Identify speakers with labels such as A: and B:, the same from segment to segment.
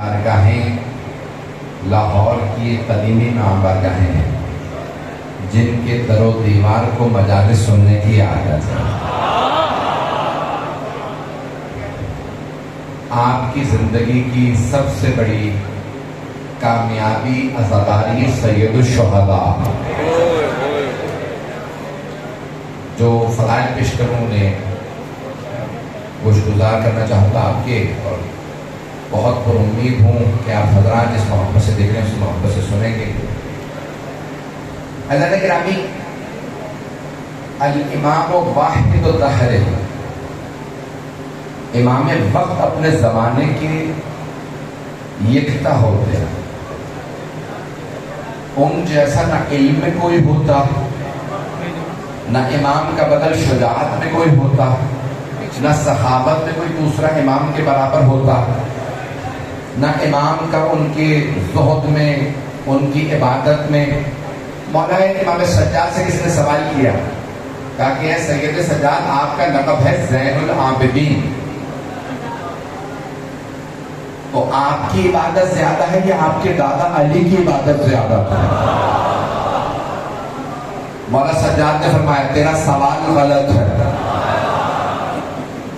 A: بارگاہیں لاہور کی قدیمی نام بارگاہیں ہیں جن کے در و دیوار کو مجالس سننے کی عادت ہے۔ آپ کی زندگی کی سب سے بڑی کامیابی عزاداری سید الشہداء جو فضائل پیش کروں نے گزار کرنا چاہوں گا آپ کے، اور بہت پر امید ہوں کہ آپ حضرات جس محبت سے دیکھ رہے ہیں اس محبت سے سنیں گے۔ عزیزان گرامی، الامام واحد الدہر، امام وقت اپنے زمانے کے یکتا ہوتے ہیں۔ ان جیسا نہ علم میں کوئی ہوتا، نہ امام کا بدل شجاعت میں کوئی ہوتا، نہ صحابت میں کوئی دوسرا امام کے برابر ہوتا، نہ امام کا ان کے زہد میں، ان کی عبادت میں۔ مولا امام سجاد سے کسی نے سوال کیا، کہا کہ اے سید سجاد، آپ کا لقب ہے زین العابدین، تو آپ کی عبادت زیادہ ہے یا آپ کے دادا علی کی عبادت زیادہ ہے؟ مولا سجاد نے فرمایا تیرا سوال غلط ہے۔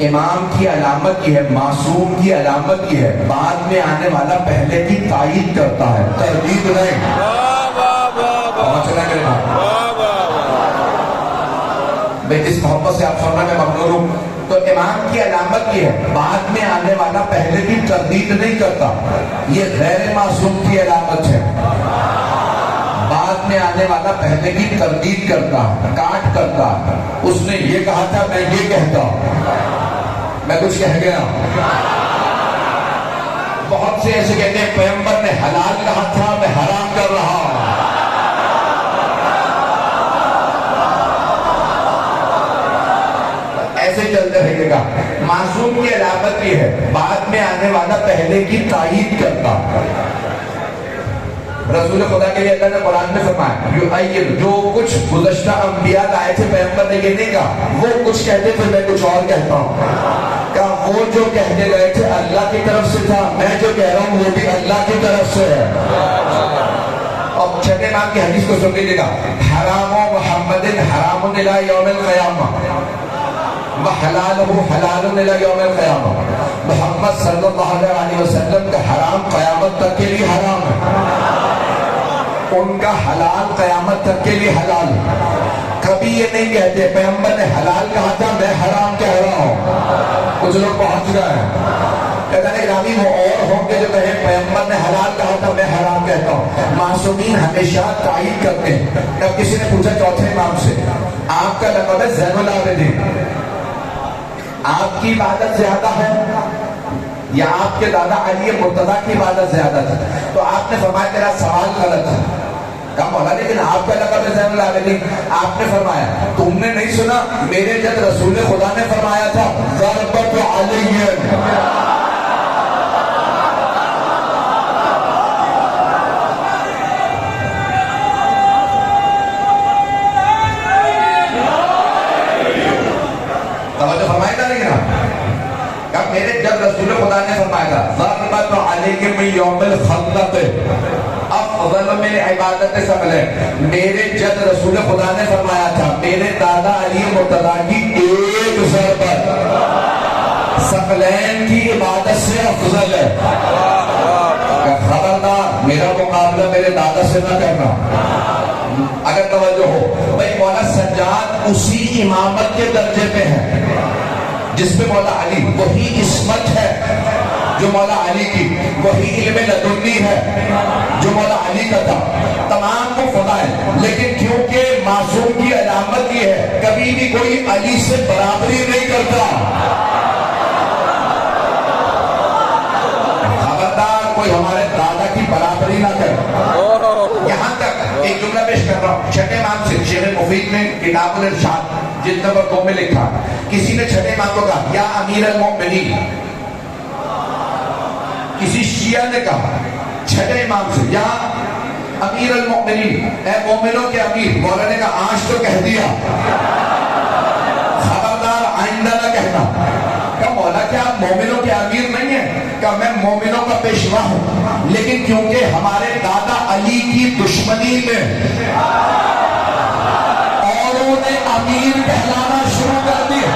A: امام کی علامت یہ ہے، معصوم کی علامت یہ ہے، بعد میں آنے والا پہلے کی تائید کرتا ہے، تردید نہیں۔ پہنچنا کرنا بھئی جس محبت سے آپ سننا میں مغرور ہوں، تو امام کی علامت یہ ہے، بعد میں آنے والا پہلے کی تردید نہیں کرتا۔ یہ غیر معصوم کی علامت ہے، بعد میں آنے والا پہلے کی تردید کرتا، کاٹ کرتا۔ اس نے یہ کہا تھا، میں یہ کہتا، میں کچھ کہہ گیا۔ بہت سے ایسے کہتے ہیں پیغمبر نے حلال کہا تھا، میں حرام کر رہا ہوں۔ ایسے چلتے رہے گا۔ معصوم کی علامت یہ ہے، بعد میں آنے والا پہلے کی تائید کرتا۔ رسول خدا کے لیے اللہ نے قرآن میں فرمایا، جو کچھ گزشتہ انبیاء لائے تھے پیغمبر نے یہ نہیں کہا، وہ کچھ کہتے تھے میں کچھ اور کہتا ہوں۔ کہ وہ جو کہنے گئے تھے اللہ کی طرف سے تھا، میں جو کہہ رہا ہوں وہ بھی اللہ کی طرف سے ہے۔ اور چھٹے امام کی حدیث کو سن لیجیے گا، حرام محمد حرام الی یوم القیامہ وحلالہ حلال الی یوم القیامہ۔ محمد صلی اللہ علیہ وسلم کا حرام قیامت تک کے لیے حرام ہے، ان کا حلال قیامت تک کے لیے حلال ہے۔ کبھی یہ نہیں کہتے پیغمبر نے حلال کہا تھا میں حرام کہہ رہا ہوں۔ کچھ لوگ پہنچ گئے ہیں، کہتے ہیں گرامی وہ اور ہوں گے جو کہیں پیغمبر نے حلال کہا تھا میں حرام کہتا ہوں۔ معصومین ہمیشہ تائید کرتے ہیں۔ جب کسی نے پوچھا چوتھے امام سے، آپ کا لقب ہے زین العابدین، آپ کی عبادت زیادہ ہے یا آپ کے دادا علی مرتضیٰ کی عبادت زیادہ تھی؟ تو آپ نے فرمایا تیرا سوال غلط ہے۔ کہا مولا لیکن آپ کا لقب ہے زین العابدین۔ آپ نے فرمایا تم نے نہیں سنا، میرے جد رسول خدا نے فرمایا تھا ضربت علی۔ توجہ فرمائی تھا لیکن کہ میرے جب رسول خدا نے فرمایا تھا ضربت علیہ من یوم الخندق افضل من عبادت ثقلین، میرے جد رسول خدا نے فرمایا تھا میرے دادا علی مرتضیٰ کی ایک ضربت ثقلین کی عبادت سے افضل ہے۔ کہ خبردار میرا مقابلہ میرے دادا سے نہ کرنا۔ اگر توجہ ہو بھئی، مولا سجاد اسی امامت کے درجے پہ ہے جس پہ مولا علی، وہی عصمت ہے جو مولا علی کی، وہی علم لدنی ہے جو مولا علی کا تھا، تمام کو فضائل، لیکن کیونکہ معصوم کی علامت یہ ہے کبھی بھی کوئی علی سے برابری نہیں کرتا۔ خبردار کوئی ہمارے دادا کی برابری نہ کرے۔ یہاں تک ایک جملہ پیش کر رہا ہوں، چھٹے امام سے شیخ مفید نے کتاب الارشاد جلد نمبر 2 میں لکھا، کسی نے چھٹے امام کو کہا یا امیر المؤمنین، کسی شیعہ نے کہا چھٹے امام سے یا امیر المؤمنین، اے مومنوں کے امیر۔ مولا نے کہا آج تو کہہ دیا، خبردار آئندہ نہ کہنا۔ کہ مولا کیا آپ مومنوں کے امیر نہیں ہیں؟ کہ میں مومنوں کا پیشوا ہوں، لیکن کیونکہ ہمارے دادا علی کی دشمنی میں اوروں نے امیر کہلانا شروع کر دیا۔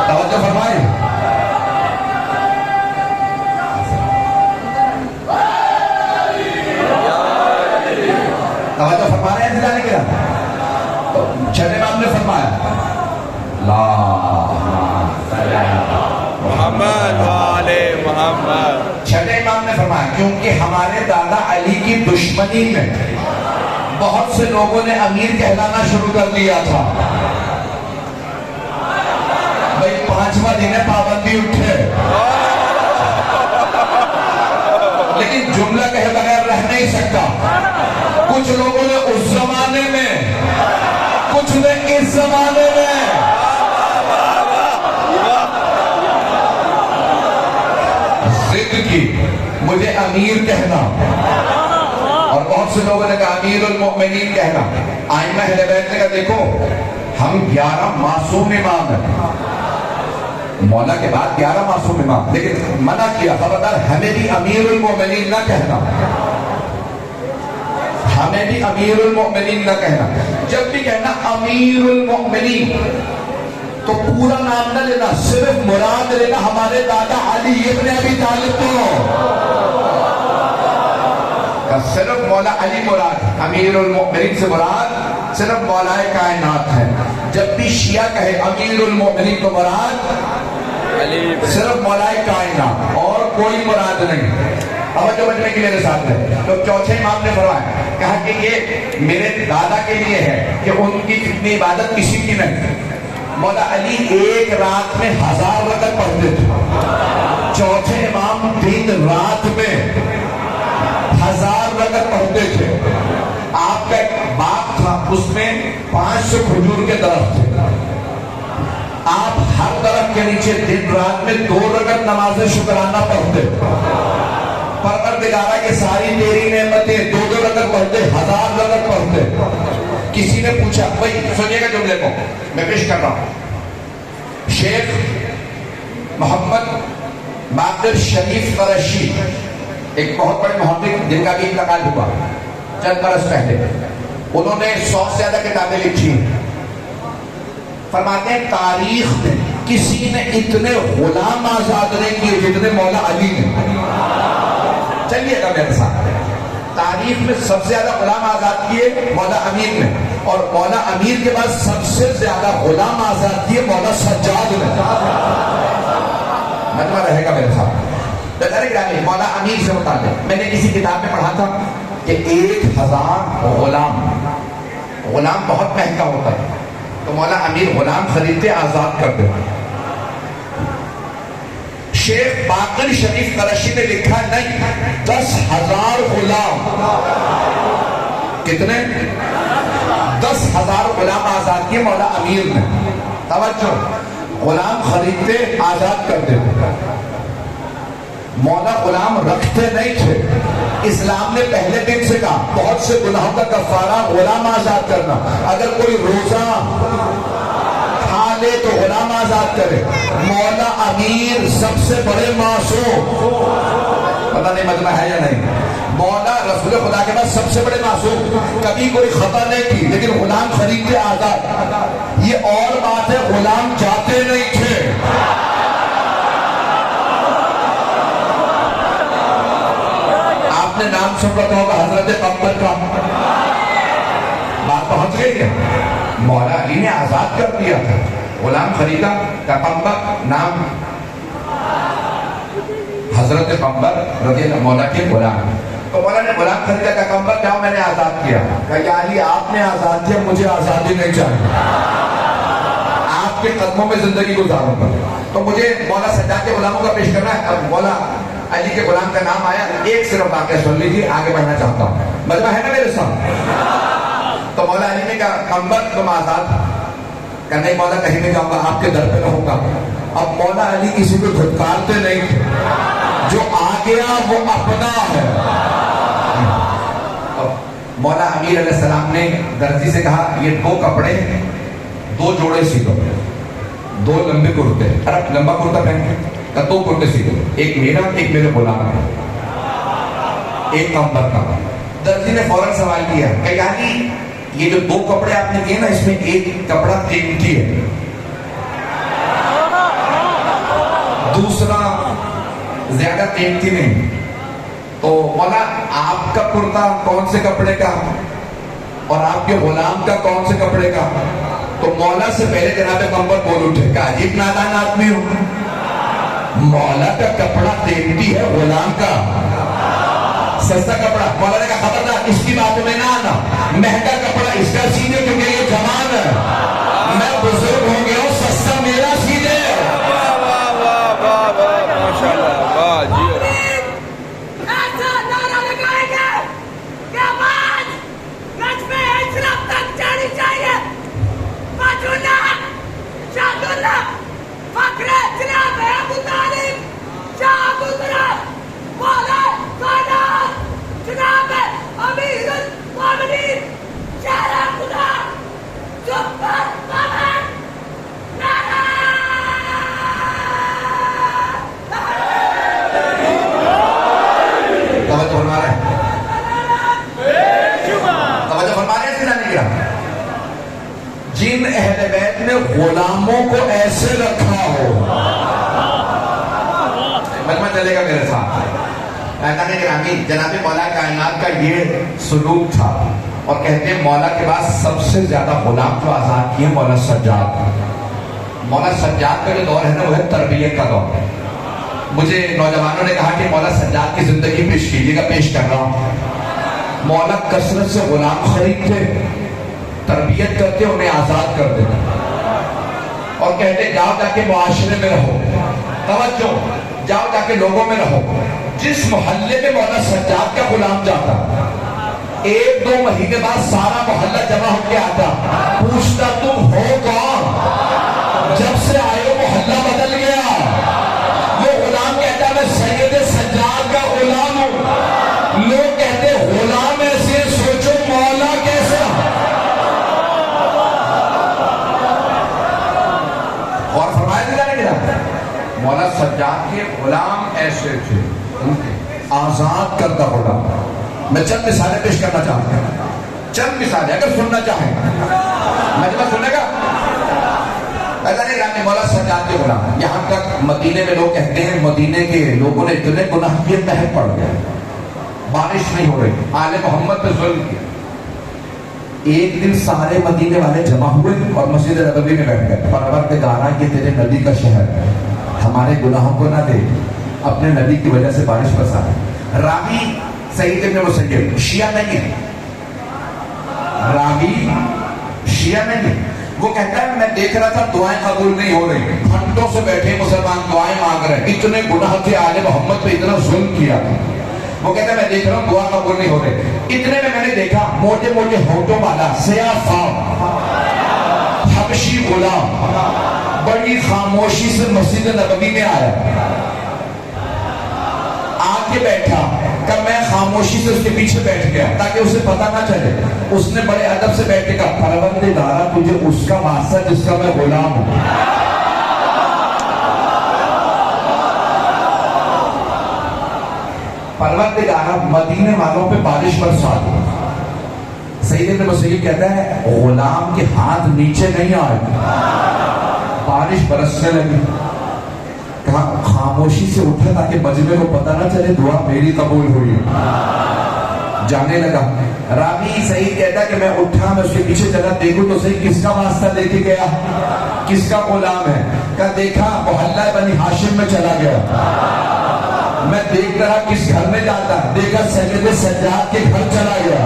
A: توجہ فرمائے، توجہ فرما رہے ہیں جانے کے چھٹے امام نے فرمایا لا
B: محمد والے محمد۔
A: چھٹے امام نے فرمایا کیونکہ ہمارے دادا علی کی دشمنی میں بہت سے لوگوں نے امیر کہلانا شروع کر دیا تھا۔ بھائی 5واں دن ہے، پابندی اٹھے، لیکن جملہ کہے بغیر رہ نہیں سکتا۔ کچھ لوگوں نے اس زمانے میں، کچھ نے اس زمانے میں ضد کی مجھے امیر کہنا، اور بہت سے لوگوں نے کہا امیر المؤمنین کہنا۔ ائمہ اہل بیت نے کہا دیکھو ہم 11 معصوم امام ہیں، مولا کے بعد 11 معصوم امام، لیکن منع کیا خبردار ہمیں بھی امیر المؤمنین نہ کہنا، ہمیں بھی امیر المؤمنین نہ کہنا۔ جب بھی کہنا امیر المؤمنین تو پورا نام نہ لینا، صرف مراد لینا ہمارے دادا علی ابن ابی طالب کا، صرف مولا علی مراد، امیر المؤمنین سے مراد صرف مولا کائنات ہے۔ جب بھی شیعہ کہے امیر المؤمنین تو مراد صرف مولا کائنات اور کوئی مراد نہیں۔ توجہ بچنے کی میرے ساتھ ہے۔ تو چوتھے امام نے فرمایا، کہا کہ یہ میرے دادا کے لیے ہے کہ ان کی جتنی عبادت کسی کی نہیں۔ مولا علی ایک رات میں 1000 رکعت پڑھتے تھے، چوتھے امام دن رات میں 1000 رکعت پڑھتے تھے۔ آپ کا ایک باغ تھا، اس میں 500 کھجور کے درخت تھے، آپ ہر درخت کے نیچے دن رات میں 2 رکعت نماز شکرانہ پڑھتے۔ پروردگارہ کے ساری تیری نعمتیں 2 رکعت پڑھتے، 1000 رکعت پڑھتے۔ کسی نے پوچھا، بھائی سنیے گا جملے کو میں پیش کر رہا ہوں، شیخ محمد باقر شریف قرشی ایک بہت بڑے محقق جن کا بھی انتقال ہوا چند برس پہلے، انہوں نے 100 سے زیادہ کتابیں لکھی۔ فرماتے ہیں تاریخ میں کسی نے اتنے غلام آزاد نہیں کیے جتنے مولا علی نے۔ چلیے گا میرے ساتھ، تاریخ میں سب سے زیادہ غلام آزاد کیے مولا امیر نے، اور مولا امیر کے بعد سب سے زیادہ غلام آزاد کیے مولا سجاد نے۔ مجمع رہے گا میرے ساتھ۔ مولا امیر سے متعلق میں نے کسی کتاب میں پڑھا تھا کہ 1000 غلام بہت مہنگا ہوتا ہے، تو مولا امیر غلام خریدتے آزاد کرتے۔ شیخ باقر شریف قرشی نے لکھا نہیں 10,000 غلام، کتنے؟ 10,000 غلام آزاد کیے مولا امیر نے۔ توجہ، غلام خریدتے آزاد کرتے تھے، مولا غلام رکھتے نہیں تھے۔ اسلام نے پہلے دن سے کہا بہت سے گناہوں کا کفارہ غلام آزاد کرنا، اگر کوئی روزہ کھا لے تو غلام آزاد کرے۔ مولا امیر سب سے بڑے معصوم، پتہ نہیں مجمع ہے یا نہیں، مولا رسول خدا کے بعد سب سے بڑے معصوم، کبھی کوئی خطا نہیں کی، لیکن غلام خریدتے آزاد۔ یہ اور بات ہے غلام جاتے نہیں تھے۔ آپ نے نام سن رکھا ہوگا حضرت قمبر کا، بات پہنچ گئی ہے، مولا علی نے آزاد کر دیا تھا، غلام خریدا کا قمبر، نام حضرت قمبر رضی اللہ مولا کے غلام۔ تو مولا نے غلام خریدا کا قمبر، جاؤ میں نے آزاد کیا۔ کہا یا علی آپ نے آزاد کیا، مجھے آزادی نہیں چاہیے، آپ کے قدموں میں زندگی گزاروں گا۔ تو مجھے مولا سجاد کے غلاموں کا پیش کرنا ہے۔ اب مولا علی کے غلام کا نام آیا، ایک صرف واقعہ سن لیجیے، آگے بڑھنا چاہتا ہوں، مطلب ہے نا میرے ساتھ۔ تو مولا علی نے کہا قمبر تم آزاد، کہ نہیں مولا کہیں نہیں جاؤں گا، آپ کے در پہ رہوں گا۔ اب مولا علی کسی کو دھتکارتے نہیں تھے، جو آ گیا وہ اپنا ہے۔ مولا امیر علیہ السلام نے درزی سے کہا یہ 2 کپڑے 2 جوڑے سی دو، 2 لمبے کرتے، ارے لمبا کرتا پہن کے 2 کرتے سی دو، ایک میرا ایک میرے غلام کا، ایک کمبر کا۔ درزی نے فوراً سوال کیا کہ یعنی یہ جو 2 کپڑے آپ نے دیے نا اس میں ایک کپڑا قیمتی ہے، دوسرا زیادہ قیمتی نہیں، تو مولا آپ کا کرتا کون سے کپڑے کا اور آپ کے غلام کا کون سے کپڑے کا؟ تو مولا سے پہلے جناب کمبر بول اٹھے کہ عجیب نادان آدمی ہو، مولا کا کپڑا قیمتی ہے، غلام کا سستا کپڑا۔ مولا نے کہا خبردار اس کی باتوں میں نہ آنا، مہنگا کپڑا اس کا سیدھے کیونکہ یہ جوان ہے، میں بزرگ ہو گیا ہوں، سستا میرا سیدھے۔
B: واہ واہ واہ واہ واہ ماشاءاللہ، واہ جی
C: ایسا نعرہ لگائیں گے کہ آواز نجم اشرف تک جانی چاہیے۔ وجولہ شاہداللہ فخر جناب ابو طالب شاہ ابو طالب مولا کائنات جناب امیر المومنین شہر خدا سپر پاور نعرہ
A: توجہ فرما رہے ہیں، توجہ فرما رہے ہیں کہ نہیں کیا؟ جن اہل بیت نے غلاموں کو ایسے رکھا ہو، مجمع چلے گا میرے ساتھ، جناب مولا کائنات کا یہ سلوک تھا، اور کہتے ہیں مولا کے بعد سب سے زیادہ غلام جو آزاد کیے مولا سجاد۔ مولا سجاد کا جو دور ہے نا وہ ہے تربیت کا دور ہے۔ مجھے نوجوانوں نے کہا کہ مولا سجاد کی زندگی پیش کیجیے گا، پیش کر رہا ہوں۔ مولا کثرت سے غلام خریدتے، تربیت کرتے، انہیں آزاد کر دیتے اور کہتے جاؤ جا کے معاشرے میں رہو، توجہ جاؤ جا کے لوگوں میں رہو۔ جس محلے میں مولا سجاد کا غلام جاتا 1-2 مہینے بعد سارا محلہ جمع ہو کے آتا، پوچھتا تم ہو کون؟ جب سے آئے ہو محلہ بدل گیا۔ وہ غلام کہتا میں سید سجاد کا غلام ہوں، لوگ کہتے غلام ایسے، سوچو مولا کیسا۔ اور فرمایا دلا نہیں گیا مولا سجاد کے غلام ایسے تھے، آزاد کرتا غلام۔ میں چند مثالیں پیش کرنا چاہتا ہوں، چند مثالیں اگر سننا چاہیں مجمع سننے کا۔ مولا سجاد کے غلام، یہاں تک مدینے میں لوگ کہتے ہیں مدینے کے لوگوں نے اتنے گناہ کیے مہر پڑ گیا، بارش نہیں ہو رہی، آل محمد پہ ظلم کیا۔ ایک دن سارے مدینے والے جمع ہوئے اور مسجد نبوی میں بیٹھ گئے، پروردگارا یہ تیرے نبی کا شہر ہے، ہمارے گناہوں کو نہ دے، اپنے نبی کی وجہ سے بارش برسا۔ راوی سعید ابن مسیب شیعہ نہیں، راوی شیعہ نہیں، وہ کہتا ہے میں دیکھ رہا تھا دعائیں قبول نہیں ہو رہی، گھنٹوں سے بیٹھے مسلمان دعائیں مانگ رہے، اتنے گناہ تھے، آل محمد پہ اتنا ظلم کیا۔ وہ کہتا ہے میں دیکھ رہا ہوں دعا قبول نہیں ہو رہی، اتنے میں نے دیکھا موٹے موٹے ہونٹوں والا سیاہ فام حبشی غلام بڑی خاموشی سے مسجد نبوی میں آیا، آ کے بیٹھا کہ میں خاموشی سے اس کے پیچھے بیٹھ گیا تاکہ اسے پتہ نہ چلے۔ اس نے بڑے ادب سے بیٹھ کے کہا پروردگارا تجھے اس کا واسطہ جس کا میں غلام ہوں۔ پروردگارا مدینے والوں پہ بارش برسا دو۔ سعید ابن مسیب کہتا ہے غلام کے ہاتھ نیچے نہیں آئے، بارش برسنے لگی، کہا خاموشی سے اٹھا تاکہ مجمع کو پتہ نہ چلے دعا میری قبول ہوئی، جانے لگا۔ راوی سعید کہتا ہے کہ میں اٹھا، میں اس کے پیچھے چلا، دیکھو تو صحیح کس کا واسطہ لے کے گیا، کس کا غلام ہے، کہا دیکھا محلہ بنی ہاشم میں چلا گیا، میں دیکھ رہا کس گھر میں جاتا، دیکھا سید سجاد کے گھر چلا گیا،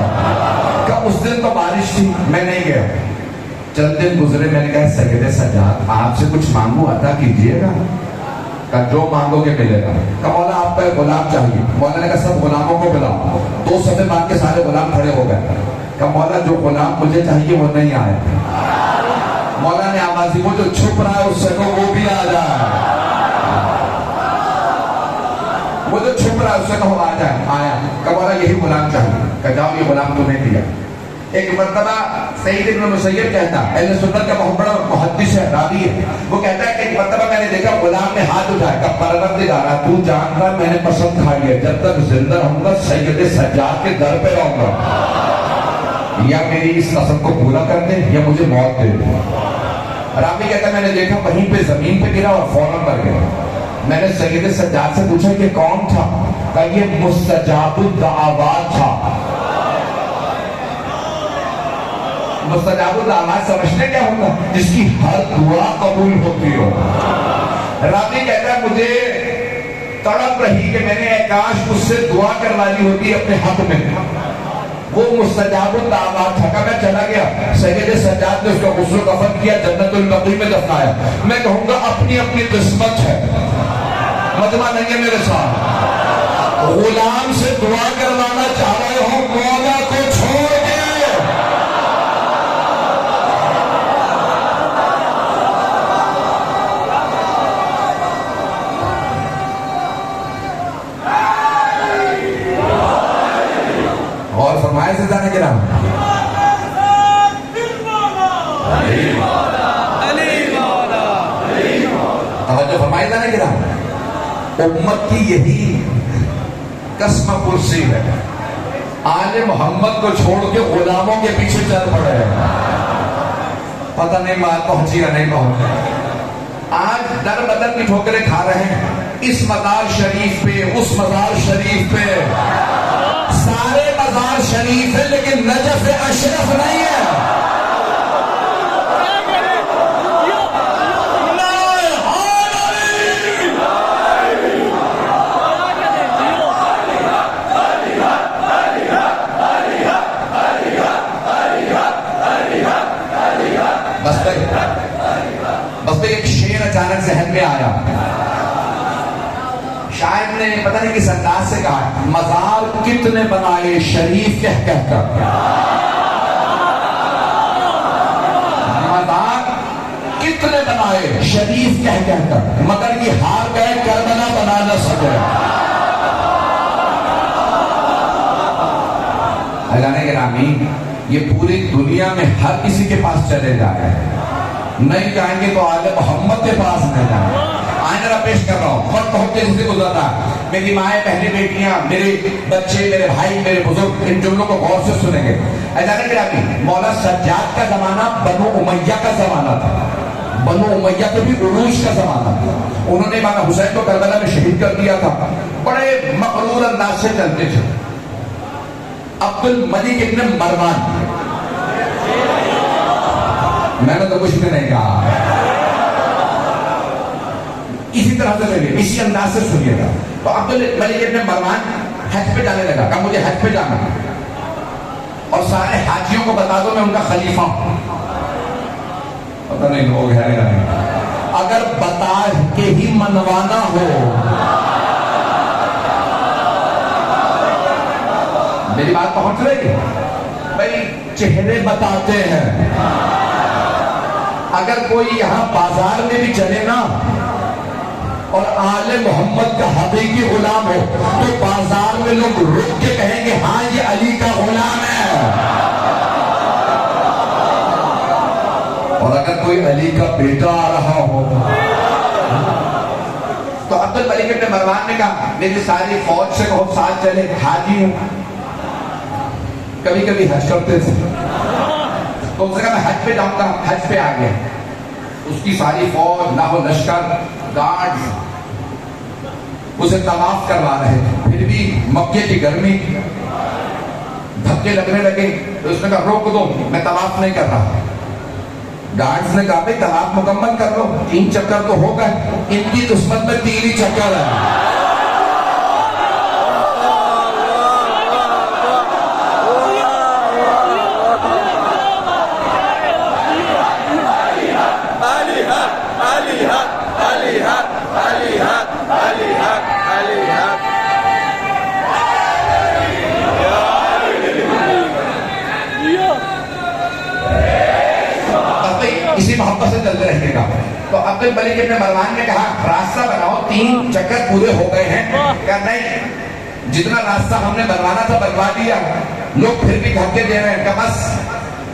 A: کہا اس دن تو بارش تھی میں نہیں گیا۔ چند دن گزرے، میں نے کہا سید سجاد آپ سے کچھ مانگو عطا کیجئے گا، کہا جو مانگو گے ملے گا۔ کہا مولا آپ کا غلام چاہیے، مولا نے کہا سب غلاموں کو بلاؤ، 2 صفحے باندھ کے سارے غلام کھڑے ہو گئے، کہا مولا جو غلام مجھے چاہیے وہ نہیں آئے۔ مولا نے آواز دی وہ جو چھپ رہا ہے اس سے وہ بھی آ جائے، وہ جو چھپ رہا رہا ہے، اس سے کہو آ جائے، آیا، کہ مولا یہی غلام چاہیے، کہ جاؤ یہ غلام تمہیں دیا۔ ایک مرتبہ سعید ابن مسیب کہتا، اہل سنت کا بہت بڑا محدث ہے، راوی ہے، وہ کہتا ہے کہ ایک مرتبہ میں نے دیکھا غلام نے ہاتھ اٹھایا، کہ پروردگارا تو جانتا میں نے قسم کھائی ہے جب تک زندہ رہوں گا سید سجاد کے در پہ رہوں گا، یا میری اس قسم کو پورا کر دے یا مجھے موت دے دے۔ راوی کہتا ہے میں نے دیکھا وہیں پہ زمین پہ گرا اور فوراً مر گیا۔ میں نے سید سجاد سے پوچھا کہ کون تھا؟ کہ یہ مستجاب الدعوات تھا۔ مستجاب الدعوات سمجھتے کیا ہوگا؟ جس کی ہر دعا قبول ہوتی ہو۔ راوی کہتا ہے مجھے تڑپ رہی کہ میں نے کاش اس سے دعا کروا لی ہوتی اپنے حق میں، وہ مستجاب الدعوات تھا۔ کہ میں چلا گیا، سید سجاد نے اس کا غسل کفن کیا، جنت البقیع میں دفنایا۔ میں کہوں گا اپنی اپنی قسمت ہے، مجمع نہیں ہے میرے ساتھ۔ غلام سے دعا کروانا چاہ رہے ہو، مولا کو چھوڑ کے اور فرمائے سے جانے کے نام توجہ فرمائے جانے کے نام امت کی یہی قسم پرسی ہے، آل محمد کو چھوڑ کے غلاموں کے پیچھے چل پڑے ہیں۔ پتہ نہیں بات پہنچی یا نہیں پہنچی، آج در بدر کی ٹھوکریں کھا رہے ہیں، اس مزار شریف پہ اس مزار شریف پہ، سارے مزار شریف ہے لیکن نجف اشرف نہیں ہے۔ بس ایک شعر اچانک ذہن میں آیا، شاعر نے پتہ نہیں کس انداز سے کہا، مزار کتنے بنائے شریف کہہ کہہ کر، مزار کتنے بنائے شریف کہہ کہہ کر، مگر یہ ہار گئے کربلا بنا نہ سکے۔ اللہ کے رامی یہ پوری دنیا میں ہر کسی کے پاس چلے جائے، نہیں جائیں گے تو آل محمد کے پاس نہیں جائیں گے۔ آئیں ذرا پیش کر رہا ہوں، وقت بہت تیزی سے گزر رہا ہے، میری مائیں، بہنیں، بیٹیاں، میرے بچے، میرے بھائی، میرے بزرگ، ان جملوں کو غور سے سنیں گے۔ ایسا نہیں، مولا سجاد کا زمانہ بنو امیہ کا زمانہ تھا، بنو امیہ کے بھی عروج کا زمانہ تھا۔ انہوں نے امام حسین کو کربلا میں شہید کر دیا تھا، بڑے مغرور انداز سے چلتے تھے۔ عبد الملک ابن مروان، میں نے تو کچھ بھی نہیں کہا، اسی طرح سے لگے، اسی انداز سے سنیے گا۔ تو عبد الملک ابن مروان حج پہ جانے لگا، کہا مجھے حج پہ جانا اور سارے حاجیوں کو بتا دو میں ان کا خلیفہ ہوں۔ پتہ نہیں لوگ ہے یا نہیں، اگر بتا کے ہی منوانا ہو، میری بات پہنچ رہی ہے بھائی، چہرے بتاتے ہیں۔ اگر کوئی یہاں بازار میں بھی چلے نا اور آل محمد کا حقیقی غلام ہو تو بازار میں لوگ رک کے کہیں گے ہاں یہ علی کا غلام ہے، اور اگر کوئی علی کا بیٹا آ رہا ہو تو عبد الملک ابن مروان نے کہا میری ساری فوج سے بہت ساتھ چلے، حاجی ہوں، کبھی کبھی حج کرتے تھے، تو اس نے کہا میں حج پہ جاؤں گا، حج پہ آ گیا۔ اس کی ساری فوج، لاہو لشکر، گارڈ اسے طواف کروا رہے تھے، پھر بھی مکے کی گرمی، دھکے لگنے لگے، تو اس نے کہا روک دو، میں طواف نہیں کر رہا۔ گارڈز نے کہا بھائی طواف مکمل کر لو، 3 چکر تو ہو گئے، ان کی قسمت میں 3 ہی چکر ہے۔ اسی محبت سے چلتے رہنے کا۔ تو عبد الملک ابن مروان نے کہا راستہ بناؤ، 3 چکر پورے ہو گئے ہیں، کہا نہیں جتنا راستہ ہم نے بنوانا تھا بنوا دیا، لوگ پھر بھی دھکے دے رہے ہیں کہ بس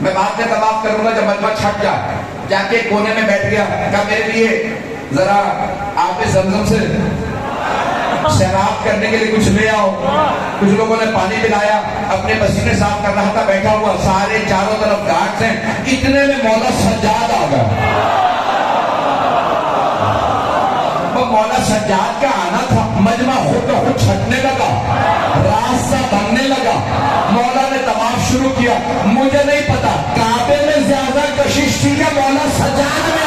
A: میں بعد میں طواف کروں گا جب مجمع چھٹ جائے. جا کے کونے میں بیٹھ گیا، کہا میرے لیے ذرا آب زمزم سے سیراب کرنے کے لیے کچھ لے آؤ. کچھ لوگوں نے پانی پلایا، اپنے پسینے صاف کر رہا تھا بیٹھا ہوا، سارے چاروں طرف گارڈز ہیں. اتنے میں مولا سجاد آ گیا. وہ مولا سجاد کا آنا تھا، مجمع خود بخود چھٹنے لگا، راستہ بننے لگا. مولا نے طواف شروع کیا. مجھے نہیں پتا کعبے میں زیادہ کشش تھی یا مولا سجاد میں.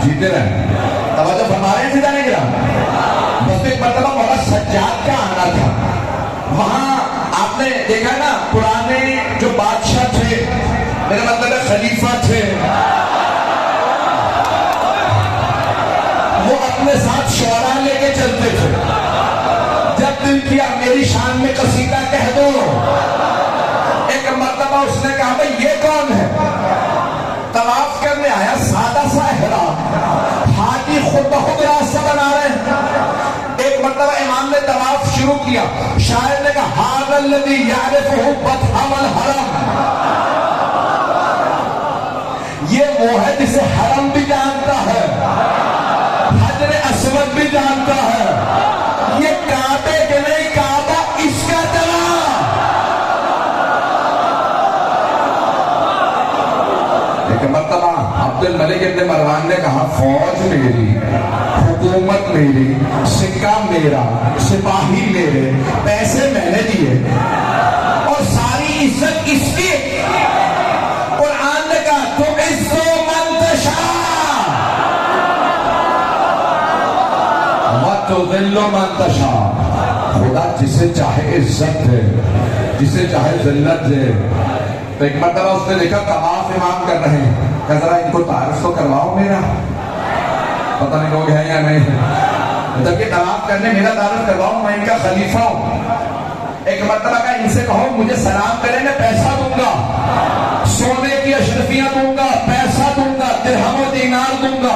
A: جیتے رہے. توجہ فرما رہے ہیں جانے گرا. بس ایک مرتبہ مولا سجاد کا آنا تھا. وہاں آپ نے دیکھا نا پرانے جو بادشاہ تھے، میرا مطلب ہے خلیفہ تھے، وہ اپنے ساتھ شعراء لے کے چلتے تھے. جب دل کیا میری شان میں قصیدہ کہہ دو، ایک مرتبہ اس نے کہا بھائی یہ کون ہے؟ طواف کرنے آیا، سادہ سا احرام، حاجی خود بخود راستہ بنا رہے ہیں. ایک مرتبہ امام نے طواف شروع کیا، شاعر نے کہا ھذا الذی یعرفہ بطحم الحرم، یہ وہ ہے جسے حرم بھی جانتا ہے، حجر اسود بھی جانتا ہے. یہ کعبے کے نہیں، کعبہ اس کا چلا. ایک مرتبہ عبد الملک ابن مروان نے کہا فوج میری، حکومت میری، سکہ میرا، سپاہی میرے، پیسے میں نے دیے اور ساری عزت اس کی. قرآن نے کہا تو عزو من تشاء وتذل من تشاء. خدا جسے چاہے عزت دے، جسے چاہے ذلت دے. تو ایک مرتبہ اس نے دیکھا طواف امام کر رہے ہیں، کہ ذرا ان کو تعارف تو کرواؤ میرا. پتہ نہیں لوگ ہیں یا نہیں، جب کہ طواف کرنے میرا تعارف کرواؤ، میں ان کا خلیفہ ہوں. ایک مرتبہ کہا ان سے کہو مجھے سلام کریں، میں پیسہ دوں گا، سونے کی اشرفیاں دوں گا، پیسہ دوں گا، درہم و دینار دوں گا.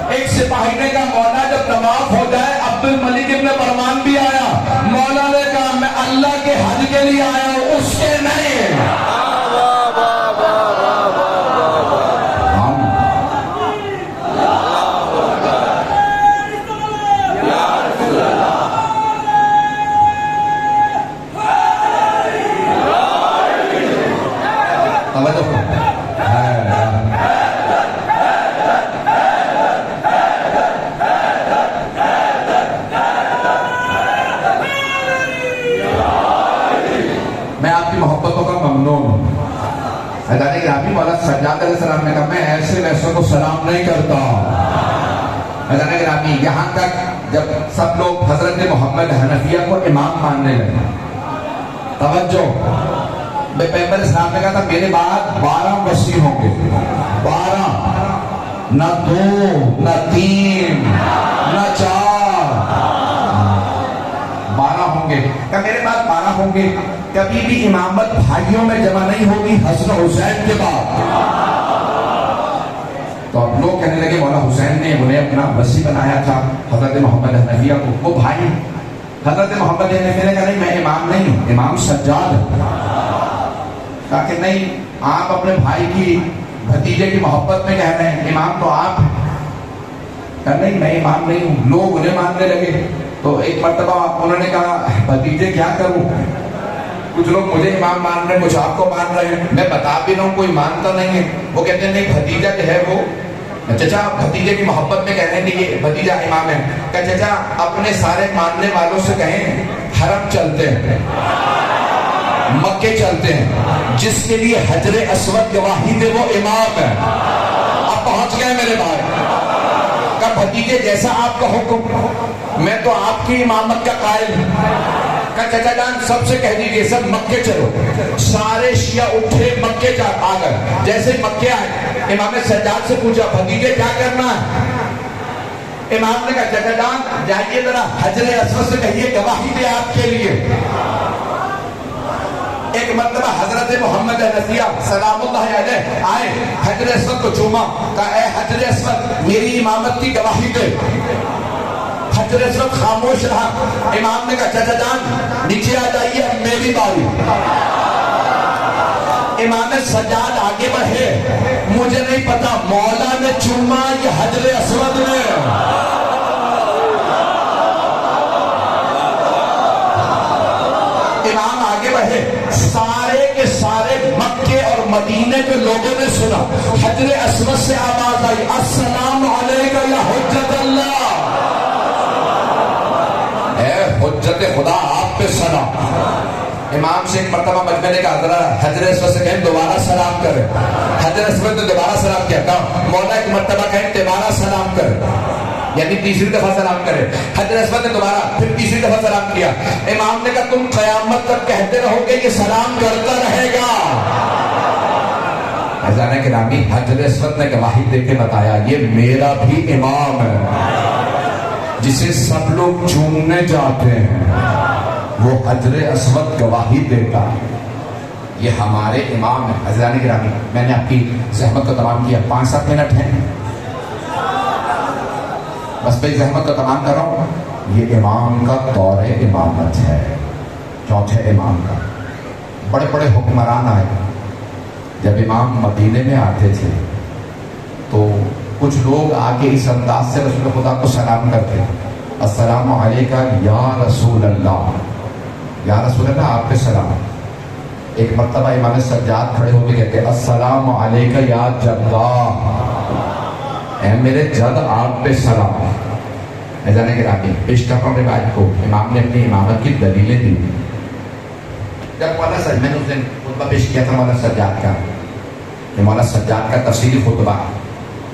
A: ایک سپاہی نے کہا مولا جب طواف ہو جائے عبد الملک ابن مروان بھی آیا. مولا نے کہا میں اللہ کے حج کے لیے آیا ہوں، اس کے نہیں. میں آپ کی محبتوں کا ممنون ہوں. حضرت گرامی مولا سجاد علیہ السلام نے کہا میں ایسے ویسوں کو سلام نہیں کرتا. حضرت گرامی یہاں تک جب سب لوگ حضرت محمد حنفیہ کو امام ماننے لگے، توجہ، پیغمبر اسلام نے کہا تھا میرے بعد 12 مسیح ہوں گے. 12، نہ 2، نہ 3، نہ 4، 12 ہوں گے. کہ میرے بعد 12 ہوں گے. کبھی بھی امامت بھائیوں میں جمع نہیں ہوگی حسن حسین کے بعد. تو اب لوگ کہنے لگے مولا حسین نے انہیں اپنا وصی بنایا تھا حضرت محمد حنفیہ کو، وہ بھائی. حضرت محمد حنفیہ نے کہا نہیں میں امام نہیں ہوں، امام سجاد ہے. کہا کہ نہیں آپ اپنے بھائی کی بھتیجے کی محبت میں کہہ رہے ہیں، امام تو آپ ہیں. کہا نہیں میں امام نہیں ہوں. لوگ انہیں ماننے لگے. تو ایک مرتبہ انہوں نے کہا بھتیجے کیا کروں، کچھ لوگ مجھے امام مان رہے ہیں، کچھ آپ کو مان رہے ہیں، میں بتا بھی رہا ہوں کوئی مانتا نہیں ہے. وہ کہتے ہیں نہیں بھتیجا جو ہے وہ، چچا بھتیجے کی محبت میں کہہ رہے ہیں کہ یہ بھتیجا امام ہے. کہ چچا اپنے سارے ماننے والوں سے کہیں حرم چلتے ہیں، مکے چلتے ہیں، جس کے لیے حجر اسود گواہی دے وہ امام ہے۔ اب پہنچ گئے میرے بھائی کا بھتیجے جیسا آپ کا حکم، میں تو آپ کی امامت کا قائل ہوں۔ کا چچا جان سب سے کہہ دیجئے سب مکے چلو۔ سارے شیعہ اٹھے مکے جا آ گئے۔ جیسے مکے آئے امام سجاد سے پوچھا بھتیجے کیا کرنا ہے؟ امام نے کہا چچا جان جائیے ذرا حجر اسود سے کہیے گواہی دے آپ کے لیے۔ ایک مرتبہ حضرت محمد حنفیہ سلام اللہ علیہ آئے، حجر اسود کو چوما، کہا اے حجر اسود میری امامت کی گواہی دے۔ حجر اسود خاموش رہا۔ امام نے کہا چچا جان نیچے آ جائیے اب میری باری۔ امام سجاد آگے بڑھے، مجھے نہیں پتا مولا نے چوما یا حجر اسود نے۔ امام آگے بڑھے، سارے کے سارے مکے اور مدینے کے لوگوں نے سنا، حجر اسود سے آواز آئی السلام علیکہ یا حجت اللہ، اے حجت خدا آپ پہ سلام۔ امام سے ایک مرتبہ مجمع نے کہا ذرا حجر اسود سے کہیں دوبارہ سلام کرے۔ حجر اسود نے دوبارہ سلام کیا، کہا مولا ایک مرتبہ کہیں دوبارہ سلام کرے، یعنی تیسری دفعہ سلام کرے۔ حجر اسود نے دوبارہ پھر تیسری دفعہ سلام کیا۔ امام نے کہا تم قیامت تک کہتے رہو گے یہ سلام کرتا رہے گا۔ عزیزان گرامی حجر اسود نے گواہی دے کے بتایا یہ میرا بھی امام ہے، جسے سب لوگ چومنے جاتے ہیں، وہ حجر اسود گواہی دیتا، یہ ہمارے امام ہے۔ عزیزان گرامی میں نے آپ کی زحمت کو تمام کیا، 5-7 منٹ ہیں، بس بھائی زحمت کو تمام کر رہا ہوں۔ یہ امام کا دور امامت ہے، چوتھے امام کا۔ بڑے بڑے حکمران آئے، جب امام مدینے میں آتے تھے تو کچھ لوگ آگے اس انداز سے رسول خدا کو سلام کرتے، السلام علیکہ یا رسول اللہ، یا رسول اللہ آپ پہ سلام۔ ایک مرتبہ امام سجاد کھڑے ہو کے کہتے السلام علیکہ یا جدہ، اے میرے جد آپ پہ سلام۔ عزیزان گرامی پیش کرتا ہوں روایت کو، امام نے اپنی امامت کی دلیلیں دی۔ جب مولانا سجاد میں نے اس دن خطبہ پیش کیا تھا مولانا سجاد کا، یہ مولانا سجاد کا تفصیلی خطبہ،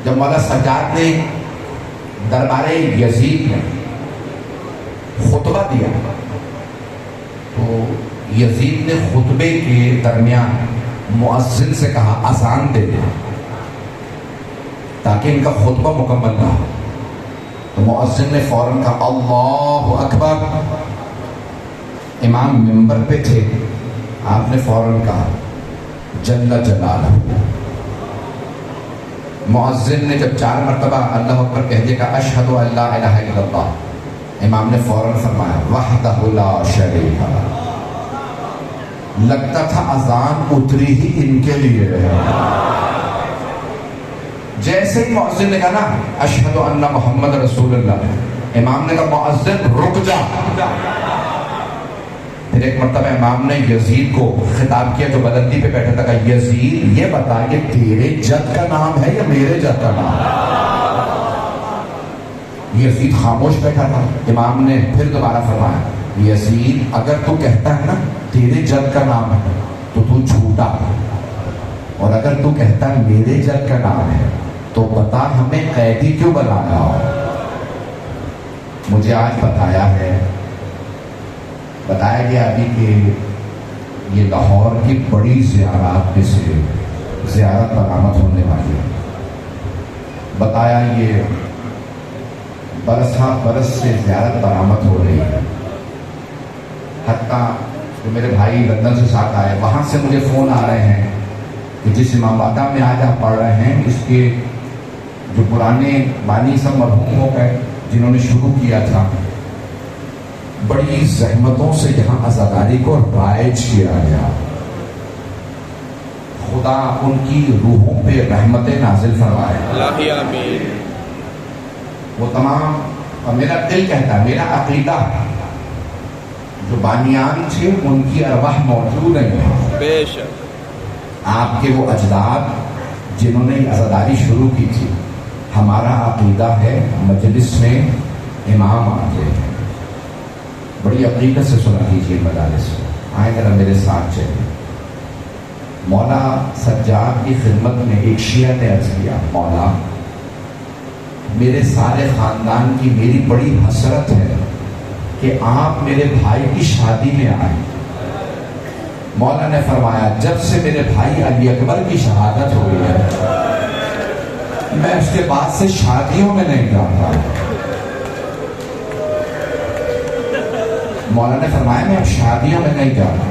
A: جب مولانا سجاد نے دربار یزید میں خطبہ دیا تو یزید نے خطبے کے درمیان مؤذن سے کہا اذان دے دے تاکہ ان کا خطبہ مکمل نہ ہو، تو مؤذن نے فوراً کہا اللہ اکبر۔ امام منبر پہ تھے، آپ نے فوراً کہا جل جلالہ۔ مؤذن نے جب 4 مرتبہ اللہ اکبر کہہ دیا کہ اشہد ان لا الہ الا اللہ، امام نے فوراً فرمایا وحدہ لا شریک لہ۔ لگتا تھا اذان اتری ہی ان کے لیے ہے۔ جیسے ہی مؤذن نے کہا نا اشہد ان محمد رسول اللہ، امام نے کہا مؤذن رک جا۔ پھر ایک مرتبہ امام نے یزید کو خطاب کیا جو بلندی پہ بیٹھا تھا، کہا یزید یہ بتا کہ تیرے جد کا نام ہے یا میرے جد کا نام ہے؟ یزید خاموش بیٹھا تھا۔ امام نے پھر دوبارہ فرمایا یزید اگر تو کہتا ہے نا تیرے جد کا نام ہے تو جھوٹا، اور اگر تو کہتا ہے میرے جد کا نام ہے تو بتا ہمیں قیدی کیوں بنانا ہو؟ مجھے آج بتایا گیا ابھی کہ یہ لاہور کی بڑی زیارات میں سے زیارت برآمد ہونے والی ہے۔ بتایا یہ برس سے زیارت برآمد ہو رہی ہے، حتیٰ جو میرے بھائی لندن سے ساتھ آئے وہاں سے مجھے فون آ رہے ہیں کہ جس امام باڑہ میں آج آپ پڑھ رہے ہیں اس کے جو پرانے بانی سب مرحوم ہو گئے جنہوں نے شروع کیا تھا، بڑی زحمتوں سے یہاں عزاداری کو رائج کیا گیا۔ خدا ان کی روحوں پہ رحمتیں نازل فرمائے،
B: اللہ آمین۔
A: وہ تمام، اور میرا دل کہتا ہے، میرا عقیدہ جو بانیان تھے ان کی ارواح موجود ہیں،
B: بے شک
A: آپ کے وہ اجداد جنہوں نے عزاداری شروع کی تھی۔ ہمارا عقیدہ ہے مجلس میں امام آتے ہیں، بڑی عقیدت سے سنا کیجیے مدارس میں. آئے ذرا میرے ساتھ چلیے. مولا سجاد کی خدمت میں ایک شیعہ نے عرض کیا، مولا میرے سارے خاندان کی میری بڑی حسرت ہے کہ آپ میرے بھائی کی شادی میں آئے. مولا نے فرمایا جب سے میرے بھائی علی اکبر کی شہادت ہوئی ہے میں اس کے بعد سے شادیوں میں نہیں جاتا. مولا نے فرمایا میں اب شادیوں میں نہیں جاتا.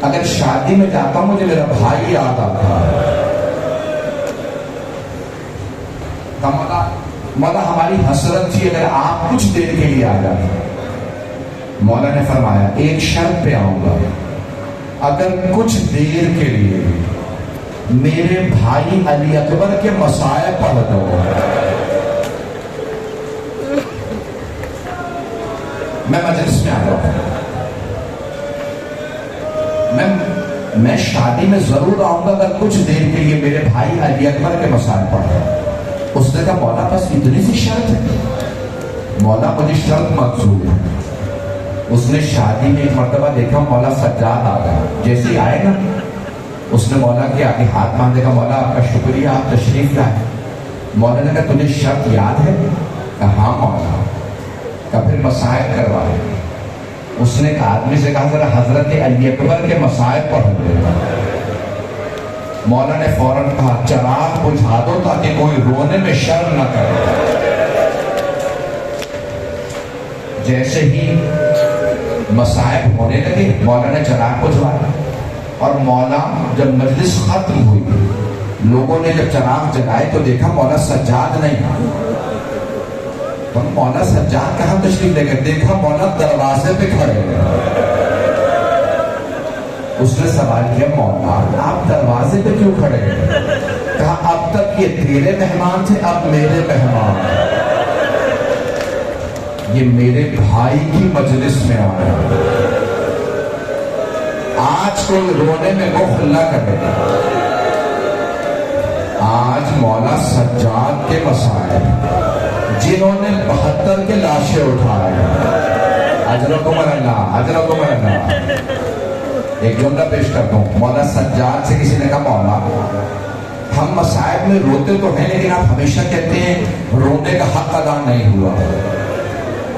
A: اگر شادی میں جاتا ہوں مجھے میرا بھائی یاد آتا ہے. مولا ہماری حسرت تھی اگر آپ کچھ دیر کے لیے آ جاتے. مولا نے فرمایا ایک شرط پہ آؤں گا، اگر کچھ دیر کے لیے میرے بھائی علی اکبر کے مسائل پڑھ دو. میں مجلس میں آ رہا ہوں، میں شادی میں ضرور آؤں گا اگر کچھ دیر کے لیے میرے بھائی علی اکبر کے مسائل پڑھ دو. اس نے کہا مولا بس اتنی سی شرط ہے. مولا مجھے شرط منظور ہے. اس نے شادی میں ایک مرتبہ دیکھا مولا سجاد آ گیا. جیسے ہی آئے نا اس نے مولا کے آگے ہاتھ باندھے کہا مولا آپ کا شکریہ آپ تشریف لائے. مولا نے کہا تجھے شرط یاد ہے؟ کہا ہاں مولا. کہا پھر مسائل کروائے. اس نے ایک آدمی سے کہا ذرا حضرت علی اکبر کے مسائل پڑھ دے. مولا نے فوراً کہا چراغ بجھا دو تاکہ کوئی رونے میں شرم نہ کرے. جیسے ہی مصائب ہونے لگے مولا نے چراغ بجھوایا اور مولا جب مجلس ختم ہوئی لوگوں نے جب چراغ جلائے تو دیکھا مولا سجاد نہیں. تو مولا سجاد کہاں تشریف لے گئے؟ دیکھا مولا دروازے پہ کھڑے ہیں. اس نے سوال کیا مولا آپ دروازے پہ کیوں کھڑے ہیں؟ کہا اب تک یہ تیرے مہمان تھے اب میرے مہمان. یہ میرے بھائی کی مجلس میں آئے. آج کوئی رونے میں مخ نہ کرے. آج مولا سجاد کے مسائل جنہوں نے 72 کے لاشیں اٹھائے. اجرکم اللہ اجرکم اللہ. ایک جملہ پیش کرتا ہوں. مولا سجاد سے کسی نے کہا مولا ہم مسائل میں روتے تو ہیں لیکن آپ ہمیشہ کہتے ہیں رونے کا حق ادا نہیں ہوا.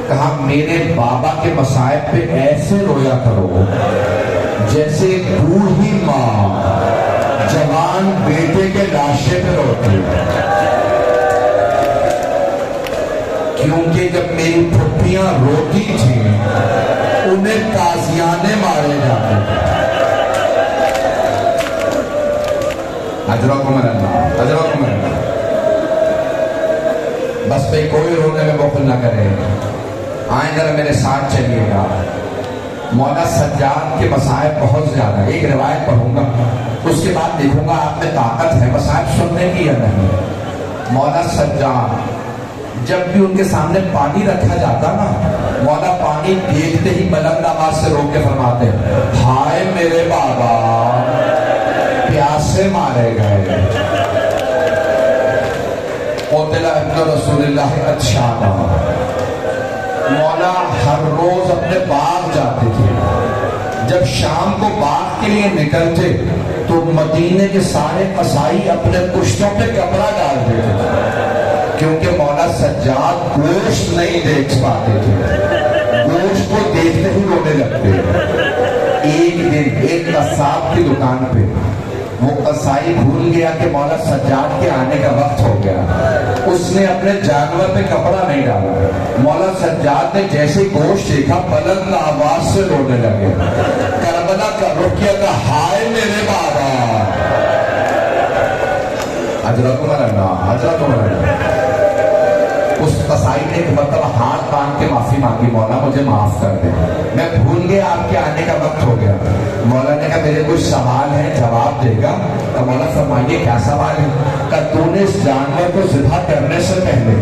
A: کہا میرے بابا کے مسائل پہ ایسے رویا کرو جیسے بوڑھی ماں جوان بیٹے کے لاشے پہ روتی ہے. کیونکہ جب میری پھپھیاں روتی تھیں انہیں تازیانے مارے جاتے تھے. اجرکم اللہ اجرکم اللہ. بس بھائی کوئی رونے میں بخل نہ کرے. آئیں ذرا میرے ساتھ چلیے گا. مولا سجاد کے مسائل بہت زیادہ. ایک روایت پڑھوں گا اس کے بعد دیکھوں گا آپ میں طاقت ہے مسائل سننے کی یا نہیں. مولا سجاد جب بھی ان کے سامنے پانی رکھا جاتا نا مولا پانی دیکھتے ہی بلند آواز سے روک کے فرماتے ہائے میرے بابا پیاسے مارے گئے. قتل ابن رسول اللہ اچھا. مولا ہر روز اپنے باغ جاتے تھے. جب شام کو باغ کے لیے نکلتے تو مدینے کے سارے قصائی اپنے پشتوں پہ کپڑا ڈال دیتے تھے کیونکہ مولا سجاد گوشت نہیں دیکھ پاتے تھے. گوشت کو دیکھتے ہی رونے لگتے. ایک دن ایک قصاب کی دکان پہ وہ قصائی بھول گیا کہ مولا سجاد کے آنے کا وقت ہو گیا. اس نے اپنے جانور پہ کپڑا نہیں ڈالا. مولا سجاد نے جیسے گوشت دیکھا بلند آواز سے رونے لگے. کربلا کا رخ کیا کہ ہائے میرے بابا. اجرکم اللہ اجرکم اللہ. اس قصائی نے ایک مرتبہ ہاتھ باندھ کے معافی مانگی مولا مجھے معاف کر دے میں بھول گیا آپ کے آنے کا وقت ہو گیا. مولا نے کہا میرے کچھ سوال ہیں جواب دے گا. تو مولا فرمائیے کیا سوال ہے؟ کہ تو نے اس جانور کو ذبح کرنے سے پہلے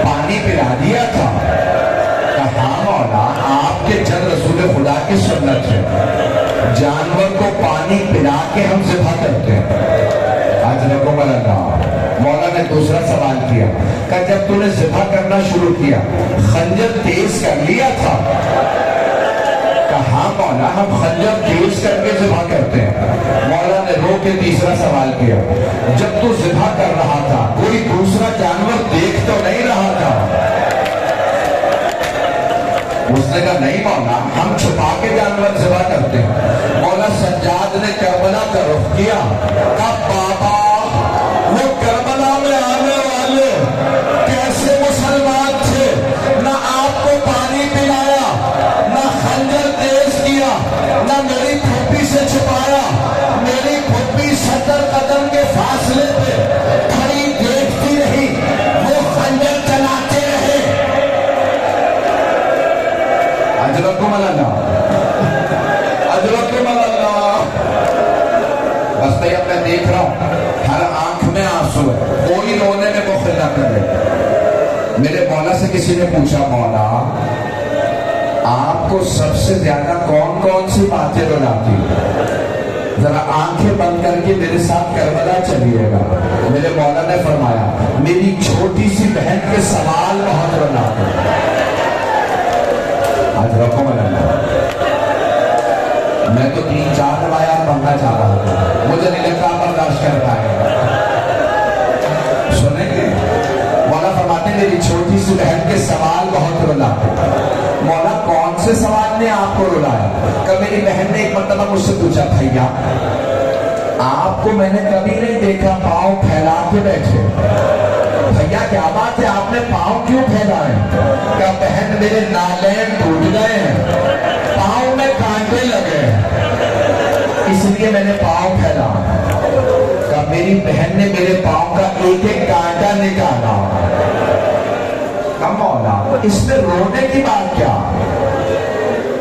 A: پانی پلا دیا تھا؟ کہ ہاں مولا آپ کے جن رسول خدا کی سنت ہے جانور کو پانی پلا کے ہم ذبح کرتے ہیں. اجرکم اللہ. مولا نے دوسرا سوال کیا کہ جب تو نے ذبح کرنا شروع کیا خنجر تیز کر لیا تھا؟ کہ ہاں مولا ہم خنجر تیز کر کے ذبح کرتے ہیں۔ مولا نے رو کے تیسرا سوال کیا جب تو ذبح کر رہا تھا کوئی دوسرا جانور دیکھ تو نہیں رہا تھا؟ اس نے کہا نہیں مولا ہم چھپا کے جانور ذبح کرتے ہیں۔ مولا سجاد نے کربلا کا رخ کیا، کہا بابا وہ کربلا میں آنے والے کیسے مسلمان تھے، نہ آپ کو پانی پلایا، نہ خنجر تیز کیا، نہ میری پھوپھی سے چھپایا، میری پھوپھی 70 قدم کے فاصلے پہ کھڑی دیکھتی رہی، وہ خنجر چلاتے رہے۔ اجرکم اللہ، اجرکم اللہ۔ بس بھئی اب میں دیکھ رہا ہوں ہر آنکھ میں آنسو ہے، کوئی رونے میں بخل نہ کرے۔ میرے مولا سے کسی نے پوچھا مولا آپ کو سب سے زیادہ کون کون سی باتیں رلاتی؟ ذرا آنکھیں بند کر کے میرے ساتھ کربلا چلیے گا۔ میرے مولا نے فرمایا میری چھوٹی سی بہن کے سوال بہت رلاتے۔ آج رقم اللہ، میں تو 3-4 روایات پڑھنا چاہ رہا تھا، مجھے نہیں لگتا آپ برداشت کر پائے۔ سنیں گے مولا فرماتے میری چھوٹی سی بہن کے سوال بہت رلاتے۔ مولا کون سے سوال نے آپ کو رلایا؟ کہ میری بہن نے ایک مرتبہ مجھ سے پوچھا بھیا آپ کو میں نے کبھی نہیں دیکھا پاؤں پھیلا کے بیٹھے، بھیا کیا بات ہے آپ نے پاؤں کیوں پھیلائے؟ کہ بہن میرے نالین ٹوٹ گئے ہیں، پاؤں میں کانٹے لگے ہیں، اس لیے میں نے پاؤں پھیلا۔ کہ میری بہن نے میرے پاؤں کا ایک ایک کانٹا نکالا۔ کہ مولا اس میں رونے کی بات کیا؟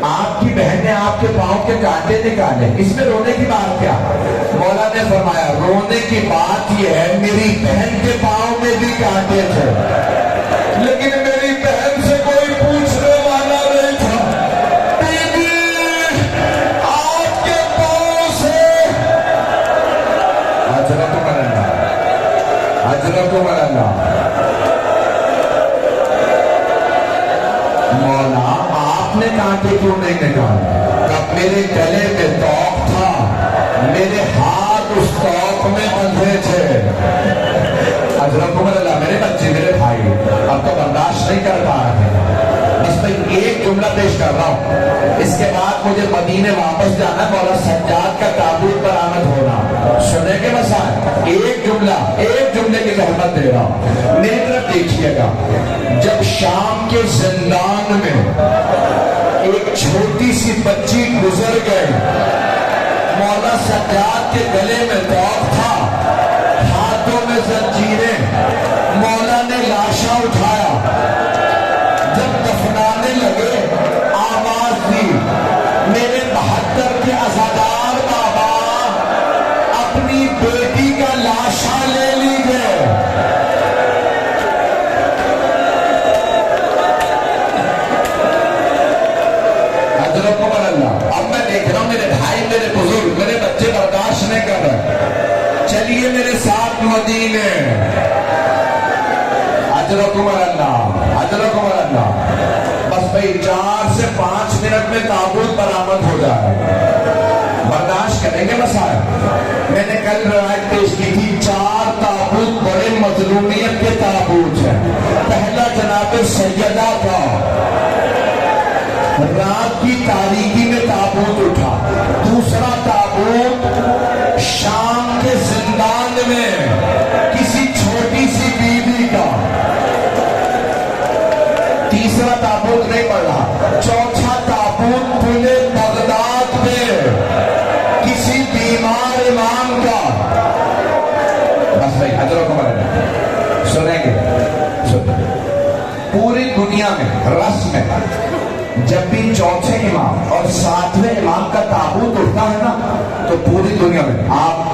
A: آپ کی بہن نے آپ کے پاؤں کے کانٹے نکالے، اس میں رونے کی بات کیا؟ مولا نے فرمایا رونے کی بات یہ ہے میری بہن کے پاؤں میں بھی کانٹے تھے، لیکن میری بہن سے کوئی پوچھنے والا نہیں تھا۔ آپ کے پاؤں سے اجرکم اللہ، اجرکم اللہ۔ مولا آپ نے کانٹے کیوں نہیں نکالے؟ کب میرے گلے میں توق تھا، میرے ہاتھ اس توق میں بندھے تھے۔ اجرکم اللہ، میرے بچے میرے بھائی اب تو برداشت نہیں کر پا رہے، بس میں ایک جملہ پیش کر رہا ہوں، اس کے بعد مجھے مدینے واپس جانا، مولا سجاد کا تابوت برآمد ہونا۔ سنیں گے بس ایک جملہ، ایک جملے کی زحمت دے رہا ہوں، میری طرف دیکھیے گا۔ جب شام کے زندان میں ایک چھوٹی سی بچی گزر گئی، مولا سجاد کے گلے میں توق تھا، ہاتھوں میں زنجیریں، مولا نے لاشاں اٹھایا، جب دفنانے لگے آواز دی میرے 72 کے عزادار بابا اپنی بیٹی کا لاشا لے لیجئے۔ اجرکم اللہ۔ اب میں دیکھ رہا ہوں میرے بھائی میرے بزرگ میرے بچے برداشت نہیں کر رہے، چلیے میرے ساتھ مدینے۔ اجرکم اللہ، اجرکم اللہ۔ بس بھئی 4 سے 5 منٹ میں تابوت برآمد ہو جائے، برداشت کریں گے مسائل؟ میں نے کل روایت پیش کی تھی 4 تابوت بڑے مظلومیت کے تابوت ہیں۔ پہلا جناب سیدہ کا، رات کی تاریکی میں تابوت اٹھا۔ دوسرا تابوت شام کے زندان میں کسی چھوٹی سی بیوی کا۔ تیسرا تابوت نہیں پڑا۔ چوتھا تابوت پل بغداد میں کسی بیمار امام کا۔ بس بھائی اجرکم اللہ، سنیں گے؟ پوری دنیا میں رسم میں جب بھی چوتھے امام اور 7ویں امام کا تابوت اٹھتا ہے نا تو پوری دنیا میں آپ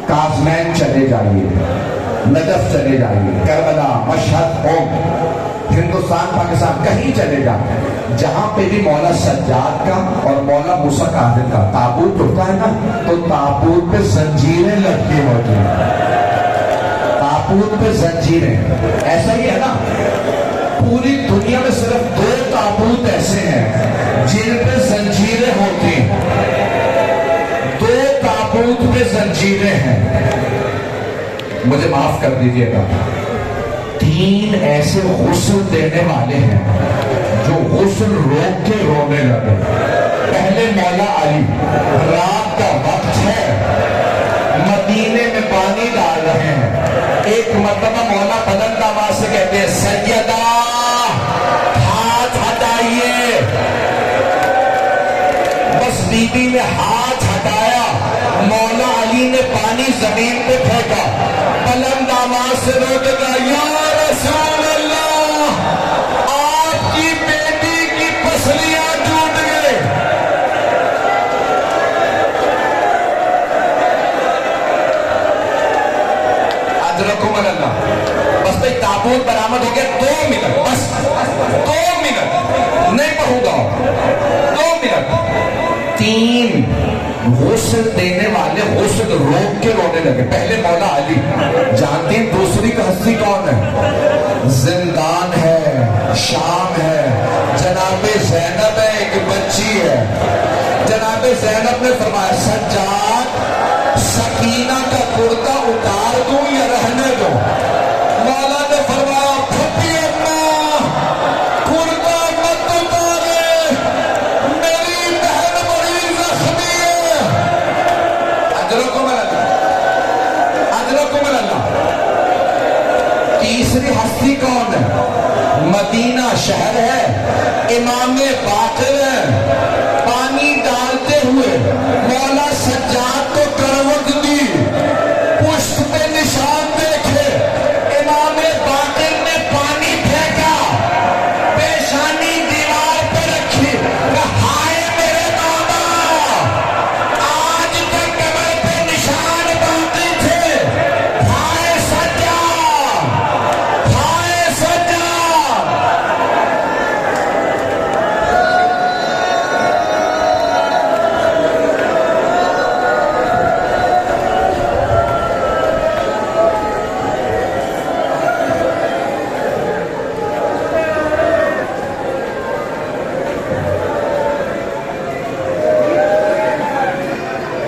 A: کاظمین چلے جائیے، نجف چلے جائیے، کربلا، مشہد، قوم، ہندوستان، پاکستان، کہیں چلے جائیں، جہاں پہ بھی مولا سجاد کا اور مولا موسیٰ کاظم کا تابوت اٹھتا ہے نا تو تابوت پہ زنجیریں لٹکی ہوتی ہیں۔ تابوت پہ زنجیریں. ایسا ہی ہے نا, پوری دنیا میں صرف 2 تابوت ایسے ہیں جن پہ زنجیریں ہوتی ہیں. 2 تابوت پہ زنجیریں ہیں. مجھے معاف کر دیجئے گا, 3 ایسے غسل دینے والے ہیں جو غسل روک کے رونے لگے. پہلے مولا علی, رات کا وقت ہے, مدینے میں پانی ڈال رہے ہیں. ایک مرتبہ مولا بلند آواز سے کہتے ہیں, سیدہ ہاتھ ہٹائیے. بس بی بی نے ہاتھ ہٹایا, مولا علی نے پانی زمین پہ پھینکا, بلند آواز سے رو کے کہا, یا رسول اللہ, آپ کی بیٹی کی پسلیاں ٹوٹ گئے. اجرکم اللہ. بس بھائی تابوت برآمد ہو گیا, 2 منٹ, بس 2 منٹ نہیں پڑھوں گا, 2 منٹ. 3 غسل دینے والے غسل روک کے رونے لگے. پہلے مولا علی, جانتے ہیں دوسری کا ہستی کون ہے؟ زندان ہے, شام ہے, جناب زینب ہے, ایک بچی ہے. جناب زینب نے فرمایا, سجاد سکینہ کا کرتا اتار دوں یا رہنے دوں؟ مولا نے فرمایا, پھپھی اما کرتا مت اتارے, میری بہن بڑی زخمی ہے. اجرکم اللہ, اجرکم اللہ. تیسری ہستی کون ہے؟ مدینہ شہر ہے, امام باقر ہے. پانی ڈالتے ہوئے مولا سجاد کو